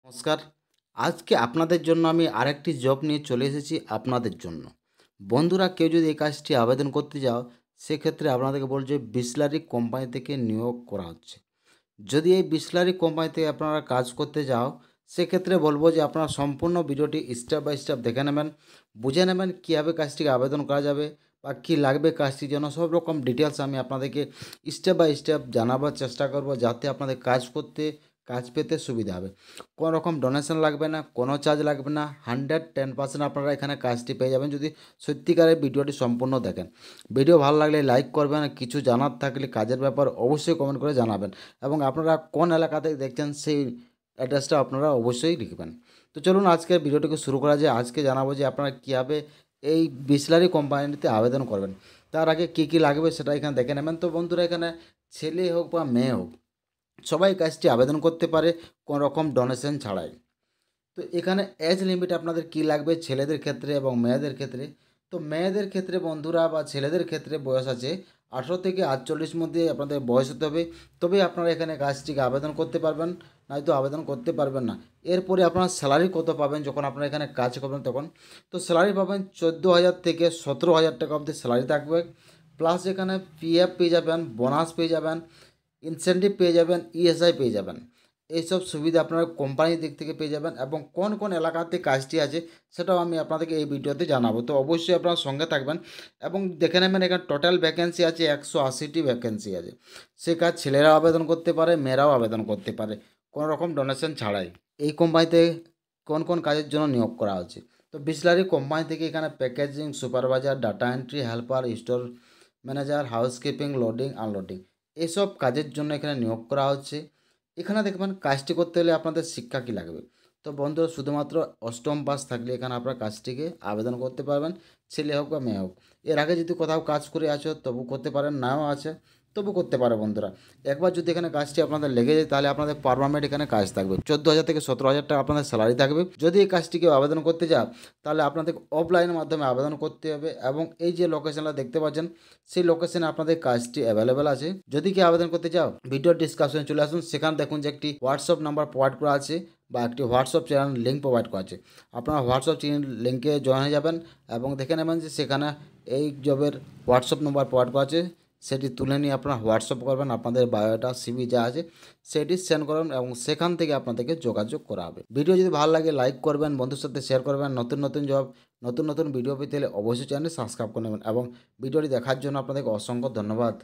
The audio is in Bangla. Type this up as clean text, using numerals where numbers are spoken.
নমস্কার। আজকে আপনাদের জন্য আমি আরেকটি জব নিয়ে চলে এসেছি আপনাদের জন্য। বন্ধুরা, কেউ যদি এই কাজটি আবেদন করতে যাও, সেক্ষেত্রে আপনাদেরকে বলছে বিসলারি কোম্পানি থেকে নিয়োগ করা হচ্ছে। যদি এই বিসলারি কোম্পানি থেকে আপনারা কাজ করতে যাও, সেক্ষেত্রে বলবো যে আপনারা সম্পূর্ণ ভিডিওটি স্টেপ বাই স্টেপ দেখে নেবেন, বুঝে নেবেন কীভাবে কাজটিকে আবেদন করা যাবে বা কী লাগবে কাজটির জন্য। সব রকম ডিটেলস আমি আপনাদেরকে স্টেপ বাই স্টেপ জানাবার চেষ্টা করব, যাতে আপনাদের কাজ পেতে সুবিধা হবে। কোনো রকম ডোনেশন লাগবে না, কোনো চার্জ লাগবে না, 110% আপনারা এখানে কাজটি পেয়ে যাবেন যদি সত্যিকারের ভিডিওটি সম্পূর্ণ দেখেন। ভিডিও ভালো লাগলে লাইক করবেন, আর কিছু জানার থাকলে কাজের ব্যাপার অবশ্যই কমেন্ট করে জানাবেন, এবং আপনারা কোন এলাকা থেকে দেখছেন সেই অ্যাড্রেসটা আপনারা অবশ্যই লিখবেন। তো চলুন আজকের ভিডিওটিকে শুরু করা যায়। আজকে জানাবো যে আপনারা কীভাবে এই বিসলারি কোম্পানিতে আবেদন করবেন। তার আগে কী কী লাগবে সেটা এখানে দেখে নেবেন। তো বন্ধুরা, এখানে ছেলে হোক বা মেয়ে হোক, সবাই কাজটি আবেদন করতে পারে কোনো রকম ডোনেশন ছাড়াই। তো এখানে এজ লিমিট আপনাদের কী লাগবে ছেলেদের ক্ষেত্রে এবং মেয়েদের ক্ষেত্রে। তো মেয়েদের ক্ষেত্রে বন্ধুরা বা ছেলেদের ক্ষেত্রে বয়স আছে 18 থেকে 48 মধ্যে আপনাদের বয়স হতে হবে, তবেই আপনারা এখানে কাজটিকে আবেদন করতে পারবেন, নয়তো আবেদন করতে পারবেন না। এরপরে আপনারা স্যালারি কত পাবেন যখন আপনারা এখানে কাজ করবেন তখন? তো স্যালারি পাবেন 14,000 থেকে 17,000 টাকা অবধি স্যালারি থাকবে। প্লাস এখানে পিএফ পেয়ে যাবেন, বোনাস পেয়ে যাবেন, ইনসেন্টিভ পেয়ে যাবেন, ইএসআই পেয়ে যাবেন। এইসব সুবিধা আপনারা কোম্পানির দিক থেকে পেয়ে যাবেন, এবং কোন কোন এলাকাতে কাজটি আছে সেটাও আমি আপনাদেরকে এই ভিডিওতে জানাবো। তো অবশ্যই আপনারা সঙ্গে থাকবেন এবং দেখে নেবেন। এখানে টোটাল ভ্যাকেন্সি আছে 180টি ভ্যাকেন্সি আছে। সে কাজ ছেলেরাও আবেদন করতে পারে, মেয়েরাও আবেদন করতে পারে, কোনো রকম ডোনেশন ছাড়াই। এই কোম্পানিতে কোন কোন কাজের জন্য নিয়োগ করা হচ্ছে? তো বিসলারি কোম্পানি থেকে এখানে packaging supervisor, data entry helper, store manager, housekeeping, loading unloading, এসব কাজের জন্য এখানে নিয়োগ করা হচ্ছে। এখানে দেখবেন কাজটি করতে হলে আপনাদের শিক্ষা কী লাগবে। তো বন্ধুরা, শুধুমাত্র অষ্টম পাস থাকলে এখানে আপনারা কাজটিকে আবেদন করতে পারবেন, ছেলে হোক বা মেয়ে হোক। এর আগে যদি কোথাও কাজ করে আছো তবু করতে পারেন, নাও আছে তবু করতে পারে। বন্ধুরা, একবার যদি এখানে কাজটি আপনাদের লেগে যায় তাহলে আপনাদের পার্মানেন্ট এখানে কাজ থাকবে। 14,000 থেকে 17,000 টাকা আপনাদের স্যালারি থাকবে। যদি এই কাজটিকে আবেদন করতে যাও তাহলে আপনাদের অফলাইনের মাধ্যমে আবেদন করতে হবে, এবং এই যে লোকেশনটা দেখতে পাচ্ছেন সেই লোকেশনে আপনাদের কাজটি অ্যাভেলেবেল আছে। যদি কি আবেদন করতে চাও, ভিডিও ডিসক্রিপশনে চলে আসুন, সেখানে দেখুন যে একটি হোয়াটসঅ্যাপ নাম্বার প্রোভাইড করা আছে বা একটি হোয়াটসঅ্যাপ চ্যানেল লিঙ্ক প্রোভাইড করা আছে। আপনারা হোয়াটসঅ্যাপ চ্যানেল লিঙ্কে জয়েন হয়ে যাবেন এবং দেখে নেবেন যে সেখানে এই জবের হোয়াটসঅ্যাপ নাম্বার প্রোভাইড করা আছে। সেটি তুলে নিয়ে আপনারা হোয়াটসঅ্যাপ করবেন, আপনাদের বায়োডাটা সিভি যা আছে সেটি সেন্ড করবেন, এবং সেখান থেকে আপনাদেরকে যোগাযোগ করা হবে। ভিডিও যদি ভালো লাগে লাইক করবেন, বন্ধুর সাথে শেয়ার করবেন। নতুন নতুন জব, নতুন নতুন ভিডিও পেতে হলে অবশ্যই চ্যানেল সাবস্ক্রাইব করে নেবেন, এবং ভিডিওটি দেখার জন্য আপনাদেরকে অসংখ্য ধন্যবাদ।